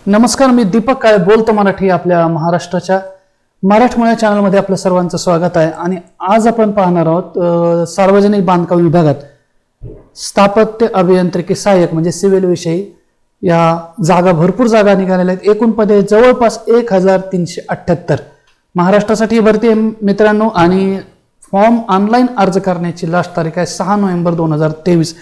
नमस्कार, मी दीपक काळे बोलतो मराठी. आपल्या महाराष्ट्राच्या मराठमोळ्या चॅनलमध्ये आपलं सर्वांचं स्वागत आहे. आणि आज आपण पाहणार आहोत सार्वजनिक बांधकाम विभागात स्थापत्य अभियांत्रिकी सहाय्यक म्हणजे सिव्हिल विषयी या जागा, भरपूर जागा निघालेल्या आहेत. एकूण पदे जवळपास 1378 महाराष्ट्रासाठी भरती आहे मित्रांनो. आणि फॉर्म ऑनलाईन अर्ज करण्याची लास्ट तारीख आहे 6 नोव्हेंबर 2023.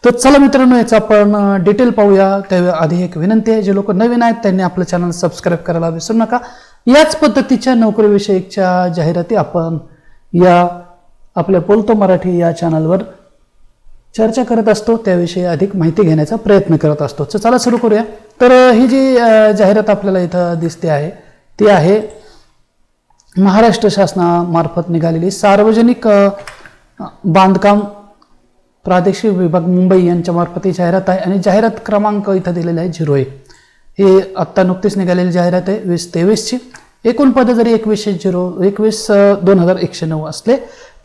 तर चला मित्रांनो, याचं आपण डिटेल पाहूया. त्याआधी एक विनंती आहे, जे लोक नवीन आहेत त्यांनी आपलं चॅनल सबस्क्राईब करायला विसरू नका. याच पद्धतीच्या नोकरीविषयीच्या जाहिराती आपण या आपल्या बोलतो मराठी या चॅनलवर चर्चा करत असतो, त्याविषयी अधिक माहिती घेण्याचा प्रयत्न करत असतो. तर चला सुरू करूया. तर ही जी जाहिरात आपल्याला इथं दिसते आहे ती आहे महाराष्ट्र शासनामार्फत निघालेली सार्वजनिक बांधकाम प्रादेशिक विभाग मुंबई यांच्यामार्फत ही जाहिरात आहे. आणि जाहिरात क्रमांक इथं दिलेला आहे 01. हे आत्ता नुकतीच निघालेली जाहिरात आहे 2023ची. एकूण पदं जरी 21/2009 असले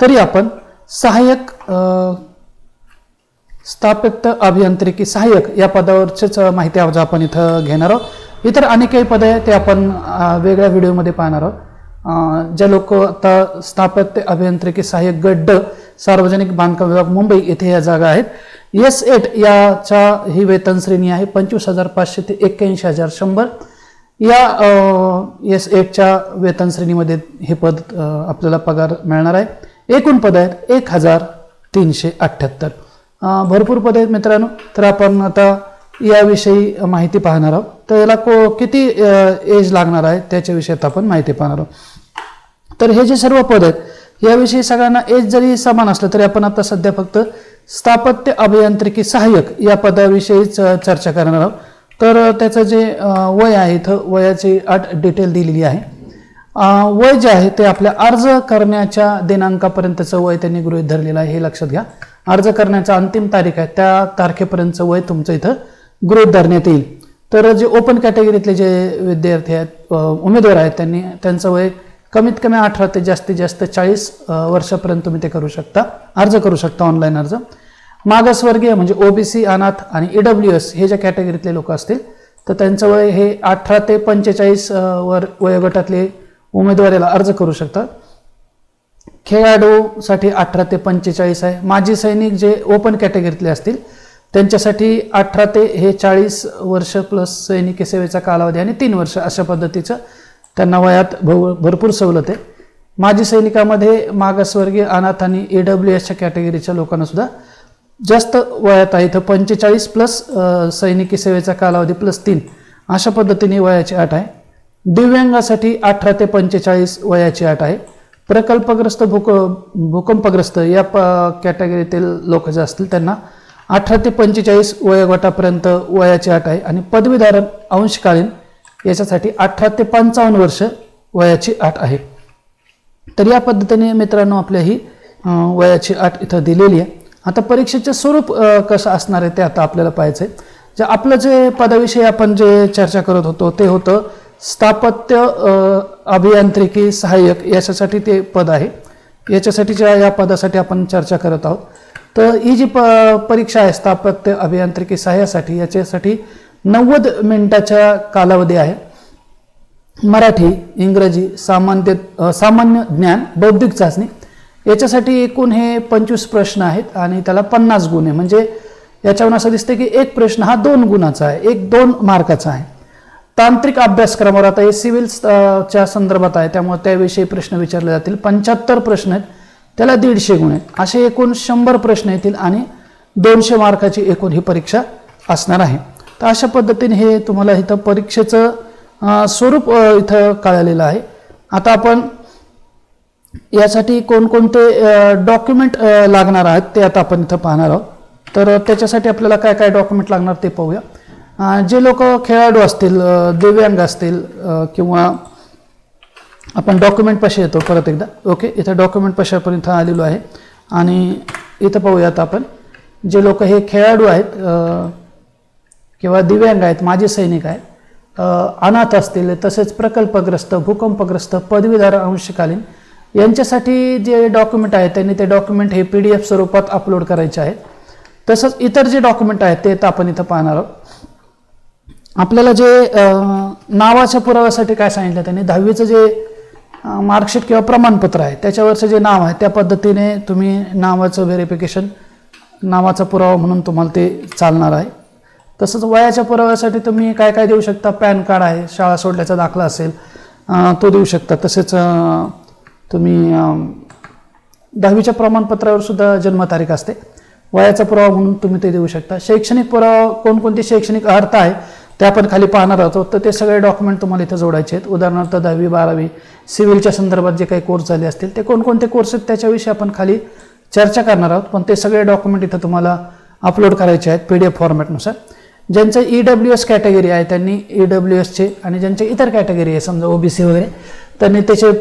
तरी आपण सहाय्यक स्थापत्य अभियांत्रिकी सहाय्यक या पदावरचीच माहिती आज आपण इथं घेणार आहोत. इतर अनेकही पदं आहेत ते आपण वेगळ्या व्हिडिओमध्ये पाहणार आहोत. ज्या लोक आता स्थापत्य अभियांत्रिकी सहाय्यक गट ड सार्वजनिक बांधकाम विभाग मुंबई येथे या जागा आहेत. S8 याच्या ही वेतन श्रेणी आहे 25,500 ते 81,100. या S8च्या वेतन श्रेणीमध्ये हे पद आपल्याला पगार मिळणार आहे. एकूण पद आहेत 1378. भरपूर पद आहेत मित्रांनो. तर आपण आता याविषयी माहिती पाहणार आहोत. तर याला किती एज लागणार आहे त्याच्याविषयी आपण माहिती पाहणार आहोत. तर हे जे सर्व पद आहेत याविषयी सगळ्यांना एज जरी समान असलं तरी आपण आता सध्या फक्त स्थापत्य अभियांत्रिकी सहाय्यक या पदाविषयीच चर्चा करणार आहोत. तर त्याचं जे वय आहे इथं वयाची अट डिटेल दिलेली आहे. वय जे आहे ते आपल्या अर्ज करण्याच्या दिनांकापर्यंतचं वय त्यांनी गृहीत धरलेलं आहे, हे लक्षात घ्या. अर्ज करण्याचा अंतिम तारीख आहे त्या तारखेपर्यंतचं वय तुमचं इथं गृहीत धरण्यात येईल. तर जे ओपन कॅटेगरीतले जे विद्यार्थी आहेत उमेदवार आहेत त्यांचं वय कमीत कमी 18 ते जास्तीत जास्त 40 वर्षापर्यंत तुम्ही ते करू शकता, अर्ज करू शकता, ऑनलाईन अर्ज. मागासवर्गीय म्हणजे OBC, अनाथ आणि EWS हे ज्या कॅटेगरीतले लोक असतील तर त्यांचं वय हे 18 ते 45 वयोगटातले उमेदवार याला अर्ज करू शकतात. खेळाडूसाठी 18 ते 45 आहे. माजी सैनिक जे ओपन कॅटेगरीतले असतील त्यांच्यासाठी 18 ते 40 वर्ष प्लस सैनिकी सेवेचा कालावधी आणि 3 वर्ष अशा पद्धतीचं त्यांना वयात भरपूर सवलत आहे. माजी सैनिकामध्ये मागासवर्गीय, अनाथ आणि EWSच्या कॅटेगरीच्या लोकांना सुद्धा जास्त वयात आहे. इथं 45 प्लस सैनिकी सेवेचा कालावधी प्लस 3 अशा पद्धतीने वयाची अट आहे. दिव्यांगासाठी 18 ते 45 वयाची अट आहे. प्रकल्पग्रस्त भूकंपग्रस्त या कॅटेगरीतील लोक जे असतील त्यांना 18 ते 45 वयोगटापर्यंत वयाची अट आहे. आणि पदवीधारण अंशकालीन याच्यासाठी 18 ते 55 वर्ष वयाची अट आहे. तर या पद्धतीने मित्रांनो आपल्या ही वयाची अट इथं दिलेली आहे. आता परीक्षेचे स्वरूप कसं असणार आहे ते आता आपल्याला पाहायचं आहे. जे आपलं जे पदाविषयी आपण जे चर्चा करत होतो ते होतं स्थापत्य अभियांत्रिकी सहाय्यक, याच्यासाठी ते पद आहे. याच्यासाठीच्या या पदासाठी आपण चर्चा करत आहोत. तर ही जी परीक्षा आहे स्थापत्य अभियांत्रिकी सहाय्यासाठी याच्यासाठी 90 मिनिटाचा कालावधी आहे. मराठी, इंग्रजी, सामान्य ज्ञान, बौद्धिक चाचणी याच्यासाठी एकूण हे 25 प्रश्न आहेत आणि त्याला 50 गुण आहे. म्हणजे याच्यावरून असं दिसतं की एक प्रश्न हा 2 गुणाचा आहे, 2 मार्काचा आहे. तांत्रिक अभ्यासक्रमावर आता हे सिव्हिलच्या संदर्भात आहे त्यामुळे त्याविषयी प्रश्न विचारले जातील. 75 प्रश्न आहेत, त्याला 150 गुण आहेत. असे एकूण 100 प्रश्न येतील आणि 200 मार्काची एकूण ही परीक्षा असणार आहे. तर अशा पद्धतीने हे तुम्हाला इथं परीक्षेचं स्वरूप इथं कळलेलं आहे. आता आपण यासाठी कोणकोणते डॉक्युमेंट लागणार आहेत ते आता आपण इथं पाहणार आहोत. तर त्याच्यासाठी आपल्याला काय काय डॉक्युमेंट लागणार ते पाहूया. जे लोक खेळाडू असतील, दिव्यांग असतील किंवा आपण डॉक्युमेंट पाशी येतो परत एकदा. ओके, इथं डॉक्युमेंट पाशी आपण इथं आलेलो आहे. आणि इथं पाहूयात आपण जे लोक हे खेळाडू आहेत किंवा दिव्यांग आहेत, माजी सैनिक आहेत, अनाथ असतील, तसेच प्रकल्पग्रस्त, भूकंपग्रस्त, पदवीधर अंशकालीन यांच्यासाठी जे डॉक्युमेंट आहेत त्यांनी ते डॉक्युमेंट हे PDF स्वरूपात अपलोड करायचे आहेत. तसंच इतर जे डॉक्युमेंट आहेत ते आपण इथं पाहणार आहोत. आपल्याला जे नावाच्या पुराव्यासाठी काय सांगितलं त्यांनी, 10वीचं जे मार्कशीट किंवा प्रमाणपत्र आहे त्याच्यावरचं जे नाव आहे त्या पद्धतीने तुम्ही नावाचं व्हेरिफिकेशन, नावाचा पुरावा म्हणून तुम्हाला ते चालणार आहे. तसंच वयाच्या पुराव्यासाठी तुम्ही काय काय देऊ शकता, पॅन कार्ड आहे, शाळा सोडल्याचा दाखला असेल तो देऊ शकता. तसेच तुम्ही 10वीच्या प्रमाणपत्रावर सुद्धा जन्मतारीख असते, वयाचा पुरावा म्हणून तुम्ही ते देऊ शकता. शैक्षणिक पुरावा, कोणकोणती शैक्षणिक अर्हता आहे ते आपण खाली पाहणार आहोत. तर ते सगळे डॉक्युमेंट तुम्हाला इथं जोडायचे आहेत. उदाहरणार्थ 10वी 12वी सिव्हिलच्या संदर्भात जे काही कोर्स झाले असतील ते कोणकोणते कोर्स आहेत त्याच्याविषयी आपण खाली चर्चा करणार आहोत. पण ते सगळे डॉक्युमेंट इथं तुम्हाला अपलोड करायचे आहेत PDF फॉर्मॅटनुसार. ज्यांचं EWS कॅटेगरी आहे त्यांनी EWSचे, आणि ज्यांचे इतर कॅटेगरी आहे समजा OBC वगैरे, त्यांनी त्याचे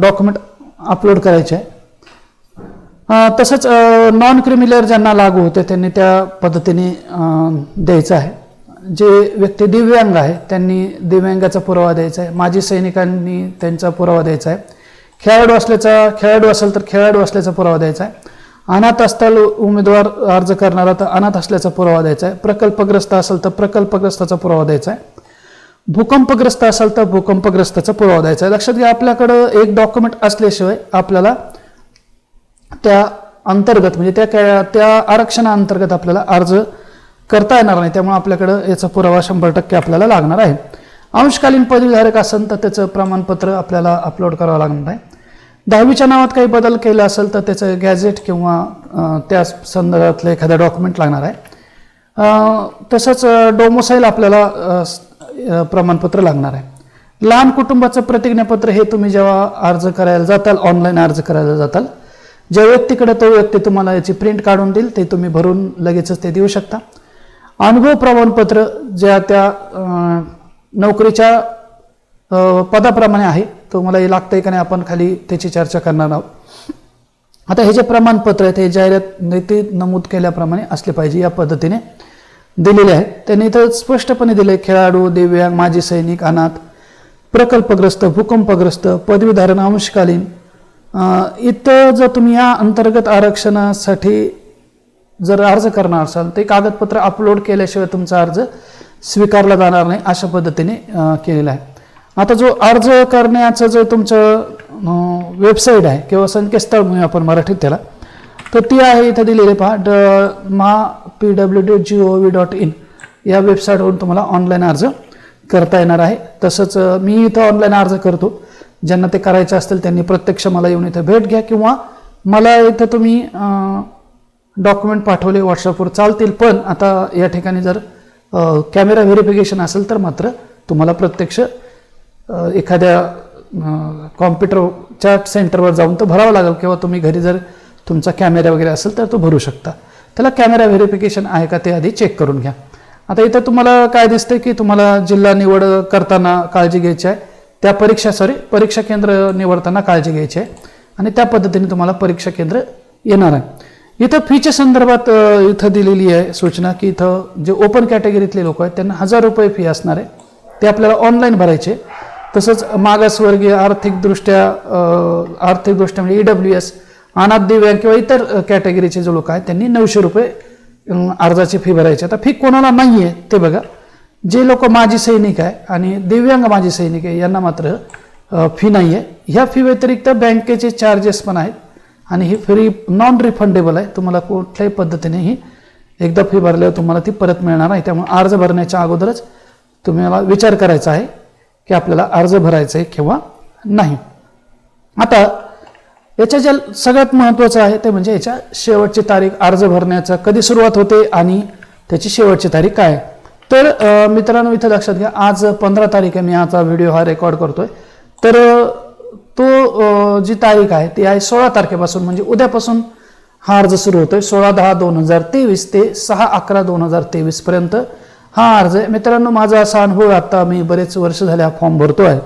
डॉक्युमेंट अपलोड करायचे आहे. तसंच नॉन क्रिमिनल ज्यांना लागू होते त्यांनी त्या पद्धतीने द्यायचं आहे. जे व्यक्ती दिव्यांग आहे त्यांनी दिव्यांगाचा पुरावा द्यायचा आहे. माजी सैनिकांनी त्यांचा पुरावा द्यायचा आहे. खेळाडू असेल तर खेळाडू असल्याचा पुरावा द्यायचा आहे. अनाथ असताल उमेदवार अर्ज करणारा तर अनाथ असल्याचा पुरावा द्यायचा आहे. प्रकल्पग्रस्त असेल तर प्रकल्पग्रस्ताचा पुरावा द्यायचा आहे. भूकंपग्रस्त असेल तर भूकंपग्रस्ताचा पुरावा द्यायचा आहे. लक्षात घ्या, आपल्याकडं एक डॉक्युमेंट असल्याशिवाय आपल्याला त्या अंतर्गत म्हणजे त्या आरक्षणाअंतर्गत आपल्याला अर्ज करता येणार नाही. त्यामुळे आपल्याकडं याचा पुरावा 100% आपल्याला लागणार आहे. अंशकालीन पदवीधारक असेल तर त्याचं प्रमाणपत्र आपल्याला अपलोड करावं लागणार आहे. 10वीच्या नावात काही बदल केला असेल तर त्याचं गॅझेट किंवा त्या संदर्भातलं एखादं डॉक्युमेंट लागणार आहे. तसंच डोमोसाईल आपल्याला प्रमाणपत्र लागणार आहे. लहान कुटुंबाचं प्रतिज्ञापत्र हे तुम्ही जेव्हा अर्ज करायला जाताल, ऑनलाईन अर्ज करायला जाताल, ज्या व्यक्तीकडे तो व्यक्ती तुम्हाला याची प्रिंट काढून देईल ते तुम्ही भरून लगेचच ते देऊ शकता. अनुभव प्रमाणपत्र ज्या त्या नोकरीच्या पदाप्रमाणे आहे, तुम्हाला हे लागतंय का नाही आपण खाली त्याची चर्चा करणार आहोत. आता हे जे प्रमाणपत्र आहेत हे जाहिरात नमूद केल्याप्रमाणे असले पाहिजे या पद्धतीने दिलेले आहेत. त्यांनी इथं स्पष्टपणे दिले, खेळाडू, दिव्यांग, माजी सैनिक, अनाथ, प्रकल्पग्रस्त, भूकंपग्रस्त, पदवीधारण, अंशकालीन. इथं जर तुम्ही या अंतर्गत आरक्षणासाठी जर अर्ज करणार असाल तर कागदपत्र अपलोड केल्याशिवाय तुमचा अर्ज स्वीकारला जाणार नाही, अशा पद्धतीने केलेला आहे. आता जो अर्ज करण्याचं जो तुमचं वेबसाईट आहे किंवा संकेतस्थळ म्हणून आपण मराठीत त्याला, तर ती आहे इथं दिलेली पहा, mahapwd.gov.in या वेबसाईटवरून तुम्हाला ऑनलाईन अर्ज करता येणार आहे. तसंच मी इथं ऑनलाईन अर्ज करतो. ज्यांना ते करायचं असतील त्यांनी प्रत्यक्ष मला येऊन इथं भेट घ्या किंवा मला इथं तुम्ही डॉक्युमेंट पाठवले व्हॉट्सअपवर चालतील. पण आता या ठिकाणी जर कॅमेरा व्हेरिफिकेशन असेल तर मात्र तुम्हाला प्रत्यक्ष एखाद्या कॉम्प्युटरच्या सेंटरवर जाऊन तो भरावा लागेल किंवा तुम्ही घरी जर तुमचा कॅमेरा वगैरे असेल तर तो भरू शकता. त्याला कॅमेरा व्हेरिफिकेशन आहे का ते आधी चेक करून घ्या. आता इथं तुम्हाला काय दिसतंय की तुम्हाला जिल्हा निवड करताना काळजी घ्यायची आहे, त्या परीक्षा केंद्र निवडताना काळजी घ्यायची आहे आणि त्या पद्धतीने तुम्हाला परीक्षा केंद्र येणार आहे. इथं फीच्या संदर्भात इथं दिलेली आहे सूचना की इथं जे ओपन कॅटेगरीतले लोक आहेत त्यांना 1000 रुपये फी असणार आहे, ते आपल्याला ऑनलाईन भरायचे. तसंच मागासवर्गीय आर्थिकदृष्ट्या म्हणजे EWS, अनाथ, दिव्यांग किंवा इतर कॅटेगरीचे जे लोक आहेत त्यांनी 900 रुपये अर्जाची फी भरायची. आता फी कोणाला नाही आहे ते बघा, जे लोक माजी सैनिक आहे आणि दिव्यांग माजी सैनिक आहे यांना मात्र फी नाही आहे. ह्या फी व्यतिरिक्त बँकेचे चार्जेस पण आहेत आणि ही फी नॉन रिफंडेबल आहे. तुम्हाला कुठल्याही पद्धतीने ही एकदा फी भरल्यावर तुम्हाला ती परत मिळणार नाही. त्यामुळे अर्ज भरण्याच्या अगोदरच तुम्हाला विचार करायचा आहे की आपल्याला अर्ज भरायचा आहे किंवा नाही. आता याच्या ज्या सगळ्यात महत्त्वाचं आहे ते म्हणजे याच्या शेवटची तारीख, अर्ज भरण्याचा कधी सुरुवात होते आणि त्याची शेवटची तारीख काय. तर मित्रांनो इथं लक्षात घ्या, आज 15 तारीख आहे, मी आता व्हिडिओ हा रेकॉर्ड करतोय. तर तो जी तारीख आहे ती आहे 16 तारखेपासून, म्हणजे उद्यापासून हा अर्ज सुरू होतोय. 16/10/2023 ते 6/11/2023 पर्यंत हा अर्ज आहे. मित्रांनो माझा असा अनुभव, आता मी बरेच वर्ष झाले हा फॉर्म भरतो आहे,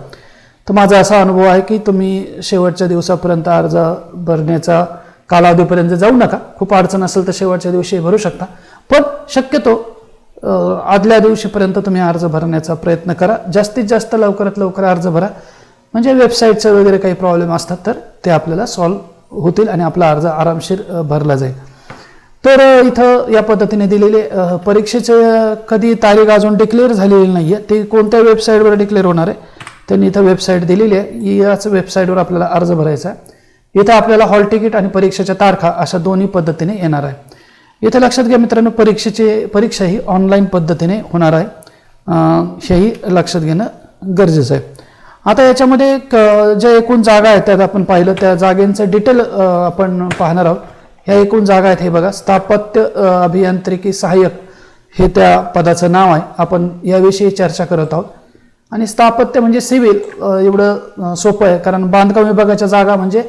तर माझा असा अनुभव आहे की तुम्ही शेवटच्या दिवसापर्यंत अर्ज भरण्याचा कालावधीपर्यंत जाऊ नका. खूप अडचण असेल तर शेवटच्या दिवशी भरू शकता, पण शक्यतो आदल्या दिवशीपर्यंत तुम्ही अर्ज भरण्याचा प्रयत्न करा. जास्तीत जास्त लवकरात लवकर अर्ज भरा, म्हणजे वेबसाईटचं वगैरे काही प्रॉब्लेम असतात तर ते आपल्याला सॉल्व्ह होतील आणि आपला अर्ज आरामशीर भरला जाईल. तर इथं या पद्धतीने दिलेले परीक्षेचे कधी तारीख अजून डिक्लेअर झालेली नाही आहे, ते कोणत्या वेबसाईटवर डिक्लेअर होणार आहे त्यांनी इथं वेबसाईट दिलेली आहे, याच वेबसाईटवर आपल्याला अर्ज भरायचा आहे। इथं आपल्याला हॉल तिकीट आणि परीक्षेच्या तारखा अशा दोन्ही पद्धतीने येणार आहे। इथं लक्षात घ्या मित्रांनो, परीक्षा ही ऑनलाईन पद्धतीने होणार आहे, हेही लक्षात घेणं गरजेचं आहे। आता याच्यामध्ये ज्या एकूण जागा आहेत त्यात आपण पाहिलं, त्या जागेंचं डिटेल आपण पाहणार आहोत। ह्या एकूण जागा आहेत हे बघा, स्थापत्य अभियांत्रिकी सहाय्यक हे त्या पदाचं नाव आहे, आपण याविषयी चर्चा करत आहोत। आणि स्थापत्य म्हणजे सिव्हिल, एवढं सोपं आहे, कारण बांधकाम विभागाच्या जागा म्हणजे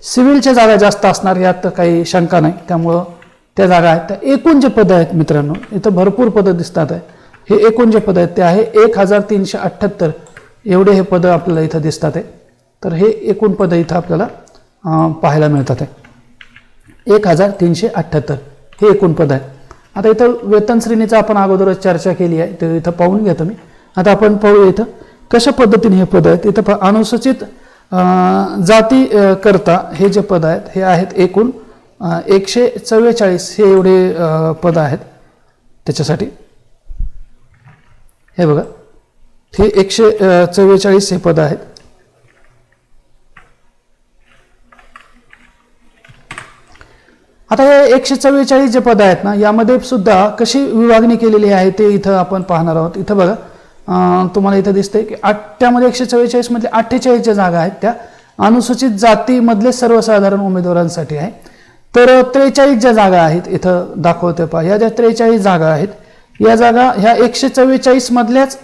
सिव्हिलच्या जागा जास्त असणार यात काही शंका नाही, त्यामुळं त्या जागा आहेत। त्या एकूण जे पदं आहेत मित्रांनो, इथं भरपूर पदं दिसतात आहे, हे एकूण जे पदं आहेत ते आहे 1378 एवढे हे पदं आपल्याला इथं दिसतात आहे। तर हे एकूण पदं इथं आपल्याला पाहायला मिळतात आहे, 1378 हे एकूण पद आहे। आता इथं वेतन श्रेणीचा आपण अगोदरच चर्चा केली आहे, ते इथं पाहून घ्या तुम्ही। आता आपण पाहूया इथं कशा पद्धतीने हे पद आहेत। इथं अनुसूचित जाती करता हे जे पद आहेत हे आहेत एकूण 144 हे एवढे पद आहेत त्याच्यासाठी, हे बघा हे 144 हे पद आहेत। आता हे 144 जे पद आहेत ना, यामध्ये सुद्धा कशी विभागणी केलेली आहे ते इथं आपण पाहणार आहोत। इथं बघा तुम्हाला इथं दिसतंय की त्यामध्ये 144 मधले 48 ज्या जागा आहेत त्या अनुसूचित जातीमधले सर्वसाधारण उमेदवारांसाठी आहे। तर 43 ज्या जागा आहेत इथं दाखवते पहा, या ज्या 43 जागा आहेत या जागा ह्या 144 मधल्याच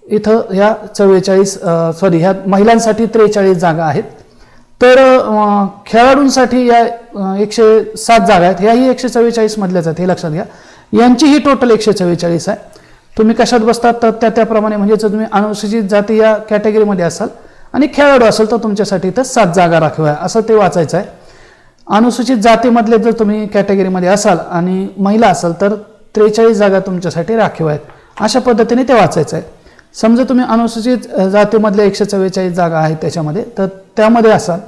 इथं ह्या ह्या महिलांसाठी 43 जागा आहेत। तर खेळाडूंसाठी या 107 जागा आहेत, ह्याही 144 मधल्याच आहेत, हे लक्षात घ्या। यांची ही टोटल 144 आहे। तुम्ही कशात बसतात तर त्याप्रमाणे, म्हणजे जर तुम्ही अनुसूचित जाती या कॅटेगरीमध्ये असाल आणि खेळाडू असाल तर तुमच्यासाठी इथं 7 जागा राखीव आहे असं ते वाचायचं आहे। अनुसूचित जातीमधले जर तुम्ही कॅटेगरीमध्ये असाल आणि महिला असाल तर 43 जागा तुमच्यासाठी राखीव आहेत, अशा पद्धतीने ते वाचायचं आहे। समजा तुम्ही अनुसूचित जातीमधल्या 144 जागा आहेत त्याच्यामध्ये, तर त्यामध्ये असाल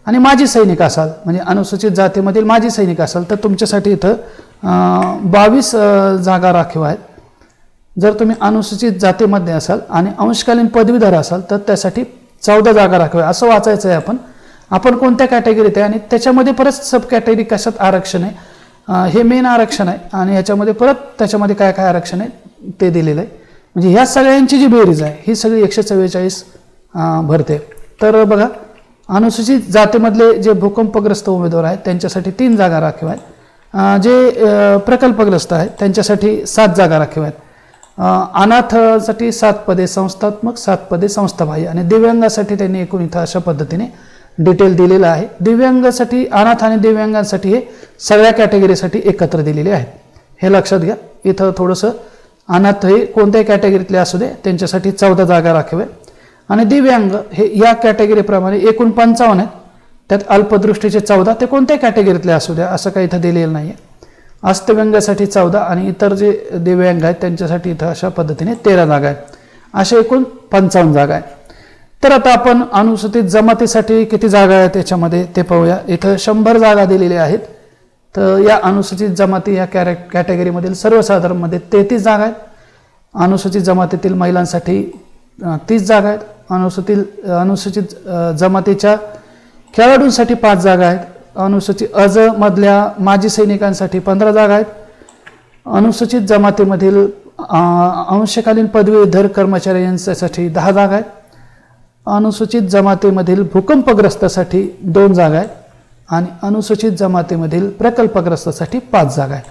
आणि माजी सैनिक असाल, म्हणजे अनुसूचित जातीमधील माजी सैनिक असाल तर तुमच्यासाठी इथं 22 जागा राखीव आहेत। जर तुम्ही अनुसूचित जातीमध्ये असाल आणि अंशकालीन पदवीधर असाल तर त्यासाठी 14 जागा राखीव आहे असं वाचायचं आहे आपण कोणत्या कॅटेगरीत आहे आणि त्याच्यामध्ये परत सब कॅटेगरी कशात आरक्षण आहे, हे मेन आरक्षण आहे आणि ह्याच्यामध्ये परत त्याच्यामध्ये काय काय आरक्षण आहे ते दिलेलं आहे। म्हणजे ह्या सगळ्यांची जी बेरीज आहे ही सगळी 144 भरते। तर बघा, अनुसूचित जातीमधले जे भूकंपग्रस्त उमेदवार आहेत त्यांच्यासाठी 3 जागा राखीव आहेत, जे प्रकल्पग्रस्त आहेत त्यांच्यासाठी 7 जागा राखीव आहेत, अनाथसाठी 7 पदे संस्थात्मक, 7 पदे संस्थाबाह्य आणि दिव्यांगासाठी त्यांनी एकूण इथं अशा पद्धतीने डिटेल दिलेलं आहे। दिव्यांगासाठी, अनाथ आणि दिव्यांगांसाठी हे सगळ्या कॅटेगरीसाठी एकत्र दिलेले आहेत, हे लक्षात घ्या। इथं थोडंसं अनाथ हे कोणत्याही कॅटेगरीतले असू दे त्यांच्यासाठी 14 जागा राखीव आहे आणि दिव्यांग हे या कॅटेगरीप्रमाणे एकूण 55 आहेत, त्यात अल्पदृष्टीचे 14, ते कोणत्याही कॅटेगरीतले असू द्या असं काही इथं दिलेलं नाही आहे। अस्तव्यंगासाठी 14 आणि इतर जे दिव्यांग आहेत त्यांच्यासाठी इथं अशा पद्धतीने 13 जागा आहेत, अशा एकूण 55 जागा आहेत। तर आता आपण अनुसूचित जमातीसाठी किती जागा आहेत त्याच्यामध्ये ते पाहूया। इथं 100 जागा दिलेल्या आहेत। तर या अनुसूचित जमाती या कॅटेगरीमधील सर्वसाधारणमध्ये 33 जागा आहेत, अनुसूचित जमातीतील महिलांसाठी 30 जागा आहेत, अनुसूचित जमातीच्या खेळाडूंसाठी 5 जागा आहेत, अनुसूचित अज मधल्या माजी सैनिकांसाठी 15 जागा आहेत, अनुसूचित जमातीमधील अंशकालीन पदवीधर कर्मचाऱ्यांसाठी 10 जागा आहेत, अनुसूचित जमातीमधील भूकंपग्रस्तासाठी 2 जागा आहेत आणि अनुसूचित जमातीमधील प्रकल्पग्रस्तासाठी 5 जागा आहेत।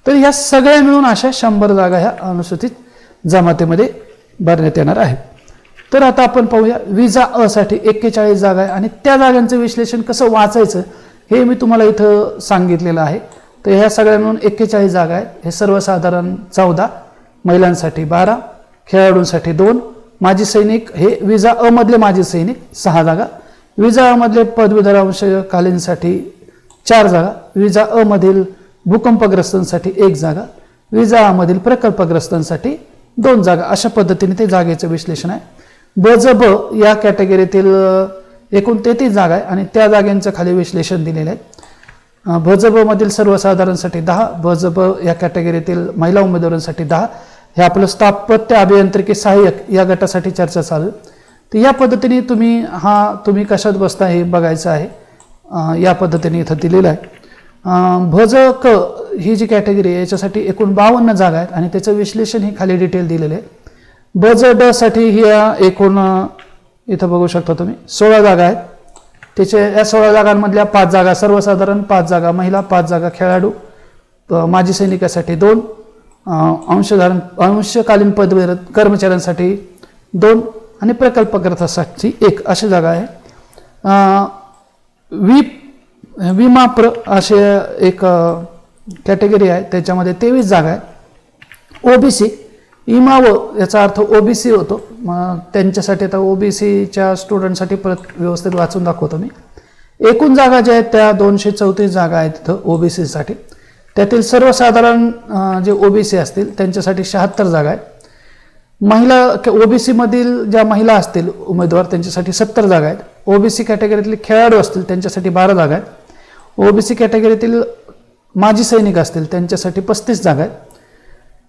तर ह्या सगळ्या मिळून अशा 100 जागा ह्या अनुसूचित जमातीमध्ये भरण्यात येणार आहेत। तर आता आपण पाहूया विजा अ साठी 41 जागा आहे आणि त्या जागांचं विश्लेषण कसं वाचायचं हे मी तुम्हाला इथं सांगितलेलं आहे। तर ह्या सगळ्या मिळून 41 जागा आहेत, हे सर्वसाधारण 14, महिलांसाठी 12, खेळाडूंसाठी 2, माजी सैनिक हे विजा अ मधले माजी सैनिक 6 जागा, विजा अ मधले पदवीधर अंशकालीनसाठी 4 जागा, विजा अ मधील भूकंपग्रस्तांसाठी 1 जागा, विजा अ मधील प्रकल्पग्रस्तांसाठी 2 जागा, अशा पद्धतीने ते जागेचं विश्लेषण आहे। ब ज ब या कॅटेगरीतील एकूण 33 जागा आहे आणि त्या जागांचं खाली विश्लेषण दिलेलं आहे। भजब मधील सर्वसाधारणसाठी 10, भजब या कॅटेगरीतील महिला उमेदवारांसाठी 10. हे आपलं स्थापत्य अभियांत्रिकी सहाय्यक या गटासाठी चर्चा चालू. तर या पद्धतीने तुम्ही कशात बसता हे बघायचं आहे. या पद्धतीने इथं दिलेलं आहे. भज क ही जी कॅटेगरी आहे याच्यासाठी एकूण 52 जागा आहेत आणि त्याचं विश्लेषण हे खाली डिटेल दिलेलं आहे. भज ड साठी ही एकूण इथं बघू शकता तुम्ही 16 जागा आहेत. त्याचे या 16 जागांमधल्या 5 जागा सर्वसाधारण, 5 जागा महिला, 5 जागा खेळाडू, माजी सैनिकासाठी 2, अंशकालीन पदवीधर कर्मचाऱ्यांसाठी 2 आणि प्रकल्पग्रस्तांसाठी 1 अशी जागा आहे. विमाप्र असे एक कॅटेगरी आहे, त्याच्यामध्ये 23 जागा आहेत. ओबीसी इमाव याचा अर्थ ओबीसी होतो. मग त्यांच्यासाठी आता ओबीसीच्या स्टुडंटसाठी परत व्यवस्थित वाचून दाखवतो मी. एकूण जागा ज्या आहेत त्या 234 जागा आहेत इथं ओबीसीसाठी. त्यातील सर्वसाधारण जे ओबीसी असतील त्यांच्यासाठी 76 जागा आहेत. महिला ओबीसी मधील ज्या महिला असतील उमेदवार त्यांच्यासाठी 70 जागा आहेत. ओबीसी कॅटेगरीतले खेळाडू असतील त्यांच्यासाठी 12 जागा आहेत. ओबीसी कॅटेगरीतील माजी सैनिक असतील त्यांच्यासाठी 35 जागा आहेत.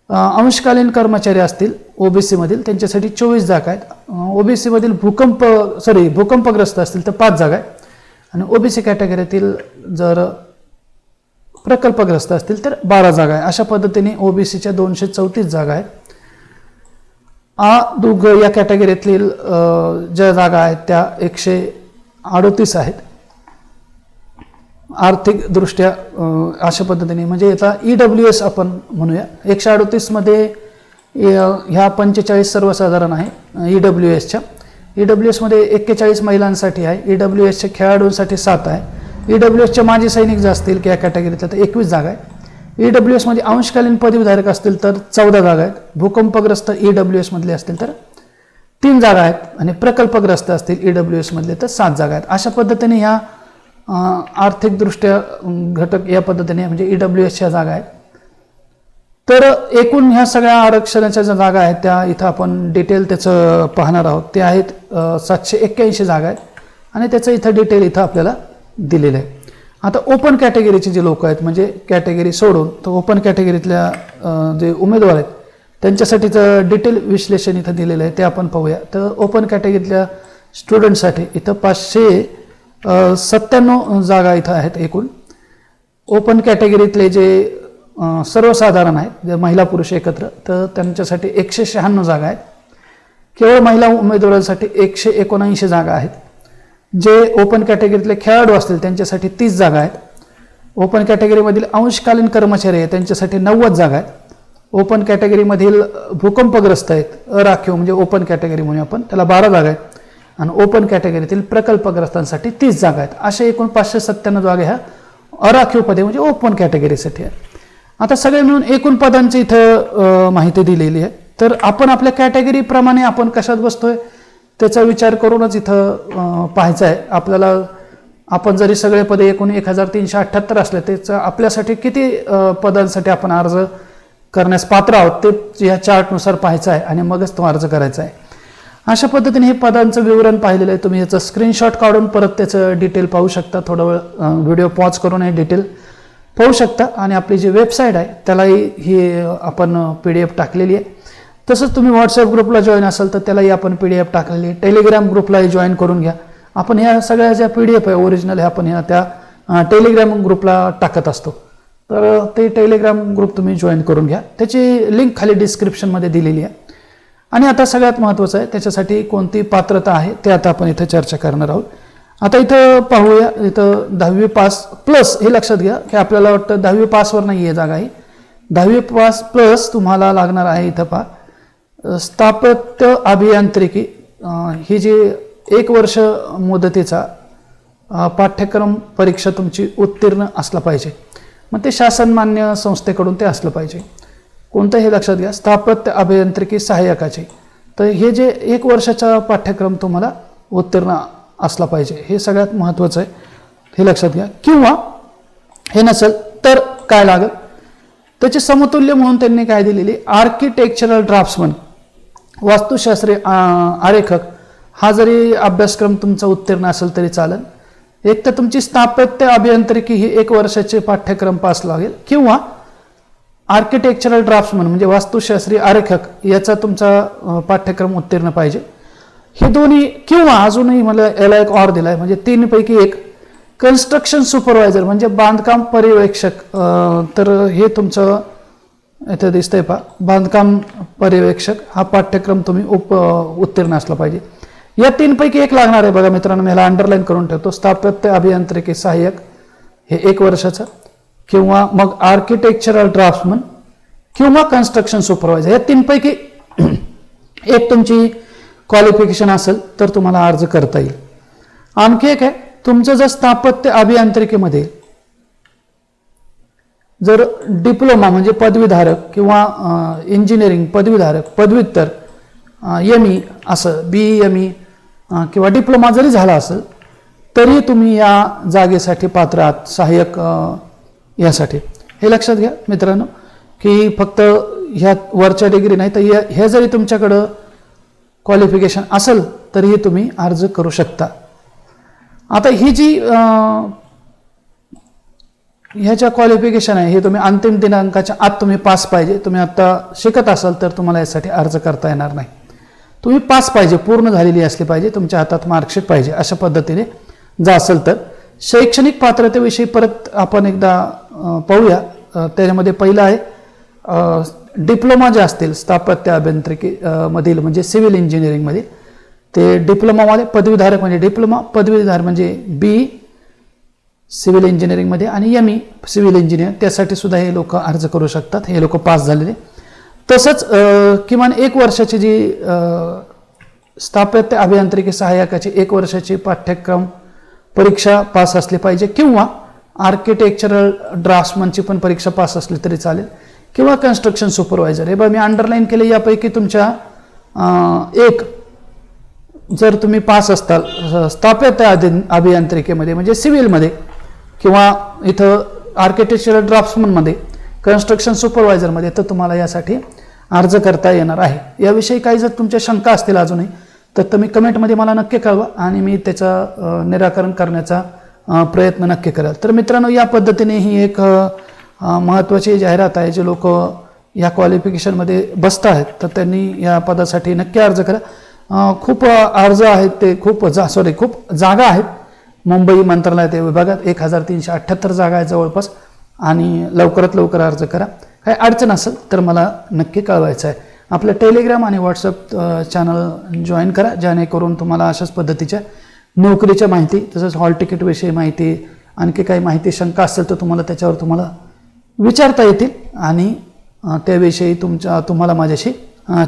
अंशकालीन कर्मचारी असतील ओबीसी मधील त्यांच्यासाठी 24 जागा आहेत. ओबीसी मधील भूकंपग्रस्त असतील तर 5 जागा आहेत. आणि ओबीसी कॅटेगरीतील जर प्रकल्पग्रस्त असतील तर 12 जागा आहे. अशा पद्धतीने ओबीसीच्या 234 जागा आहेत. दुग या कॅटेगरीतील ज्या जागा आहेत त्या 138 आहेत. आर्थिकदृष्ट्या अशा पद्धतीने म्हणजे याचा EWS आपण म्हणूया. 138 मध्ये ह्या 45 सर्वसाधारण आहे EWSच्या. EWSमध्ये 41 महिलांसाठी आहे. EWSच्या खेळाडूंसाठी 7 आहे. EWSचे माजी सैनिक जे असतील की या कॅटेगरीतल्या तर 21 जागा आहे. EWSमध्ये अंशकालीन पदवीधारक असतील तर 14 जागा आहेत. भूकंपग्रस्त EWS मधले असतील तर 3 जागा आहेत आणि प्रकल्पग्रस्त असतील EWS मधले तर 7 जागा आहेत. अशा पद्धतीने ह्या आर्थिकदृष्ट्या घटक या पद्धतीने म्हणजे EWSच्या जागा आहेत. तर एकूण ह्या सगळ्या आरक्षणाच्या ज्या जागा आहेत त्या इथं आपण डिटेल त्याचं पाहणार आहोत. ते आहेत 781 जागा आहेत आणि त्याचं इथं डिटेल इथं आपल्याला दिलेलं आहे. आता ओपन कॅटेगरीचे जे लोक आहेत म्हणजे कॅटेगरी सोडून तर ओपन कॅटेगरीतल्या जे उमेदवार आहेत त्यांच्यासाठीचं डिटेल विश्लेषण इथं दिलेलं आहे ते आपण पाहूया. तर ओपन कॅटेगरीतल्या स्टुडंटसाठी इथं 597 जागा इथं आहेत एकूण. ओपन कॅटेगरीतले जे सर्वसाधारण आहेत जे महिला पुरुष एकत्र तर त्यांच्यासाठी 196 जागा आहेत. केवळ महिला उमेदवारांसाठी 179 जागा आहेत. जे ओपन कॅटेगरीतले खेळाडू असतील त्यांच्यासाठी 30 जागा आहेत. ओपन कॅटेगरीमधील अंशकालीन कर्मचारी आहेत त्यांच्यासाठी 90 जागा आहेत. ओपन कॅटेगरीमधील भूकंपग्रस्त आहेत अराखीव म्हणजे ओपन कॅटेगरी म्हणून आपण त्याला 12 जागा आहेत. आणि ओपन कॅटेगरीतील प्रकल्पग्रस्तांसाठी 30 जागा आहेत. अशा एकूण 597 जागा ह्या अराखीव पदे म्हणजे ओपन कॅटेगरीसाठी आहे. आता सगळे मिळून एकूण पदांची इथं माहिती दिलेली आहे. तर आपण आपल्या कॅटेगरीप्रमाणे आपण कशात बसतोय त्याचा विचार करूनच इथं पाहायचं आहे आपल्याला. आपण जरी सगळे पदे एकूण 1378 असले त्याचं आपल्यासाठी किती पदांसाठी आपण अर्ज करण्यास पात्र आहोत ते या चार्टनुसार पाहायचं आहे आणि मगच तो अर्ज करायचा आहे. अशा पद्धतीने हे पदांचं विवरण पाहिलेलं आहे. तुम्ही याचं स्क्रीनशॉट काढून परत त्याचं डिटेल पाहू शकता. थोडा वेळ व्हिडिओ पॉज करून हे डिटेल पाहू शकता. आणि आपली जी वेबसाईट आहे त्यालाही ही आपण PDF टाकलेली आहे. तसंच तुम्ही व्हॉट्सअप ग्रुपला जॉईन असाल तर त्यालाही आपण PDF टाकलेली आहे. टेलिग्राम ग्रुपलाही जॉईन करून घ्या. आपण ह्या सगळ्या ज्या PDF आहे ओरिजिनल हे आपण ह्या त्या टेलिग्राम ग्रुपला टाकत असतो. तर ते टेलिग्राम ग्रुप तुम्ही जॉईन करून घ्या. त्याची लिंक खाली डिस्क्रिप्शनमध्ये दिलेली आहे. आणि आता सगळ्यात महत्त्वाचं आहे त्याच्यासाठी कोणती पात्रता आहे ते आता आपण इथं चर्चा करणार आहोत. आता इथं पाहूया. इथं 10वी पास प्लस हे लक्षात घ्या की आपल्याला वाटतं 10वी पासवर नाही आहे जागा ही. 10वी पास प्लस तुम्हाला लागणार आहे इथं पहा स्थापत्य अभियांत्रिकी ही जी 1 वर्ष मुदतीचा पाठ्यक्रम परीक्षा तुमची उत्तीर्ण असला पाहिजे. मग ते शासनमान्य संस्थेकडून ते असलं पाहिजे. कोणतं हे लक्षात घ्या स्थापत्य अभियांत्रिकी सहाय्यकाचे. तर हे जे 1 वर्षाचा पाठ्यक्रम तुम्हाला उत्तीर्ण असला पाहिजे हे सगळ्यात महत्त्वाचं आहे हे लक्षात घ्या. किंवा हे नसेल तर काय लागेल त्याचे समतुल्य म्हणून त्यांनी काय दिलेली आर्किटेक्चरल ड्राफ्ट्समन वास्तुशास्त्रीय आरेखक हा जरी अभ्यासक्रम तुमचा उत्तीर्ण असेल तरी चालेल. एक तर तुमची स्थापत्य अभियांत्रिकी ही 1 वर्षाचे पाठ्यक्रम पास लागेल, किंवा आर्किटेक्चरल ड्राफ्ट्समन म्हणजे वास्तुशास्त्री आरेखक याचा तुमचा पाठ्यक्रम उत्तीर्ण पाहिजे. हे दोन्ही, किंवा अजूनही मला याला एक ऑर दिलाय म्हणजे 3 पैकी 1 कन्स्ट्रक्शन सुपरवायझर म्हणजे बांधकाम पर्यवेक्षक. तर हे तुमचं इथे दिसतंय पहा, बांधकाम पर्यवेक्षक हा पाठ्यक्रम तुम्ही उत्तीर्ण असला पाहिजे. या 3 पैकी 1 लागणार आहे बघा मित्रांनो, मी याला अंडरलाईन करून ठेवतो. स्थापत्य अभियांत्रिकी सहाय्यक हे 1 वर्षाचं, किंवा मग आर्किटेक्चरल ड्राफ्ट्समन किंवा कन्स्ट्रक्शन सुपरवायझर या 3 पैकी 1 तुमची क्वालिफिकेशन असेल तर तुम्हाला अर्ज करता येईल. आणखी एक आहे, तुमचं जर स्थापत्य अभियांत्रिकीमध्ये जर डिप्लोमा म्हणजे पदवीधारक किंवा इंजिनिअरिंग पदवीधारक पदव्युत्तर ME असं BE किंवा डिप्लोमा जरी झाला असेल तरी तुम्ही या जागेसाठी पात्र आहात, सहाय्यक यासाठी. हे लक्षात घ्या मित्रांनो की फक्त ह्या वरच्या डिग्री नाही तर हे जरी तुमच्याकडं क्वालिफिकेशन असेल तरीही तुम्ही अर्ज करू शकता. आता ही जी ह्याच्या क्वालिफिकेशन आहे हे तुम्ही अंतिम दिनांकाच्या आत तुम्ही पास पाहिजे. तुम्ही आता शिकत असाल तर तुम्हाला यासाठी अर्ज करता येणार नाही. तुम्ही पास पाहिजे, पूर्ण झालेली असली पाहिजे, तुमच्या हातात मार्कशीट पाहिजे, अशा पद्धतीने जा असेल तर. शैक्षणिक पात्रतेविषयी परत आपण एकदा पाहूया. त्याच्यामध्ये पहिलं आहे डिप्लोमा जे असतील स्थापत्य अभियांत्रिकी मधील म्हणजे सिव्हिल इंजिनिअरिंगमध्ये, ते डिप्लोमामध्ये पदवीधारक म्हणजे डिप्लोमा, पदवीधारक म्हणजे BE सिव्हिल इंजिनिअरिंगमध्ये आणि ME सिव्हिल इंजिनिअर, त्यासाठी सुद्धा हे लोक अर्ज करू शकतात, हे लोक पास झालेले. तसंच किमान 1 वर्षाची जी स्थापत्य अभियांत्रिकी सहाय्यकाची 1 वर्षाची पाठ्यक्रम परीक्षा पास असली पाहिजे, किंवा आर्किटेक्चरल ड्राफ्ट्समनची पण परीक्षा पास असली तरी चालेल, किंवा कन्स्ट्रक्शन सुपरवायझर. हे बघा मी अंडरलाईन केले, यापैकी तुमच्या 1 जर तुम्ही पास असताल स्थापत्य अभियांत्रिकेमध्ये म्हणजे सिव्हिलमध्ये, किंवा इथं आर्किटेक्चरल ड्राफ्ट्समनमध्ये, कन्स्ट्रक्शन सुपरवायझरमध्ये, तर तुम्हाला यासाठी अर्ज करता येणार आहे. याविषयी काही जर तुमच्या शंका असतील अजूनही तर तुम्ही कमेंटमध्ये मला नक्की कळवा आणि मी त्याचं निराकरण करण्याचा प्रयत्न नक्की कराल. तर मित्रांनो, या पद्धतीने ही एक महत्त्वाची जाहिरात आहे. जे लोक या क्वालिफिकेशनमध्ये बसत आहेत तर त्यांनी या पदासाठी नक्की अर्ज करा. खूप अर्ज आहेत, ते खूप जागा आहेत. मुंबई मंत्रालयात विभागात 1378 जागा आहेत जवळपास, आणि लवकरात लवकर अर्ज करा. काही अडचण असेल तर मला नक्की कळवायचं आहे. आपलं टेलिग्राम आणि व्हॉट्सअप चॅनल जॉईन करा, जेणेकरून तुम्हाला अशाच पद्धतीच्या नोकरीच्या माहिती, तसंच हॉल तिकीटविषयी माहिती, आणखी काही माहिती शंका असेल तर त्याच्यावर तुम्हाला विचारता येतील आणि त्याविषयी तुम्हाला माझ्याशी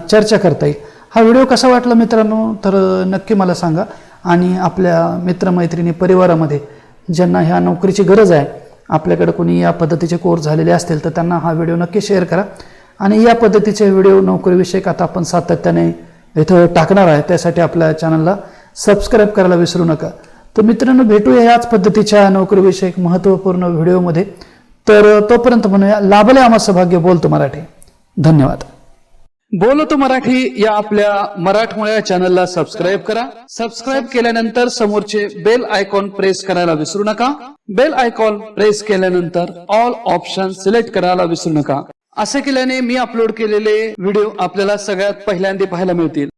चर्चा करता येईल. हा व्हिडिओ कसा वाटला मित्रांनो तर नक्की मला सांगा. आणि आपल्या मित्रमैत्रिणी परिवारामध्ये ज्यांना ह्या नोकरीची गरज आहे, आपल्याकडे कोणी या पद्धतीचे कोर्स झालेले असतील तर त्यांना हा व्हिडिओ नक्की शेअर करा. आणि या पद्धतीचे व्हिडिओ नोकरीविषयक आता आपण सातत्याने इथं टाकणार आहे, त्यासाठी आपल्या चॅनलला सबस्क्राईब करायला विसरू नका. तर मित्रांनो, भेटूया याच पद्धतीच्या नोकरीविषयक महत्त्वपूर्ण व्हिडिओमध्ये. तर तोपर्यंत म्हणूया, लाभले आम्हास भाग्य बोलतो मराठी. धन्यवाद. बोलतो मराठी या आपल्या मराठमोळ्या चॅनलला सबस्क्राईब करा. सबस्क्राईब केल्यानंतर समोरचे बेल आयकॉन प्रेस करायला विसरू नका. बेल आयकॉन प्रेस केल्यानंतर ऑल ऑप्शन सिलेक्ट करायला विसरू नका. असे केल्याने मी अपलोड केलेले व्हिडिओ आपल्याला सगळ्यात पहिल्यांदा पाहायला मिळतील.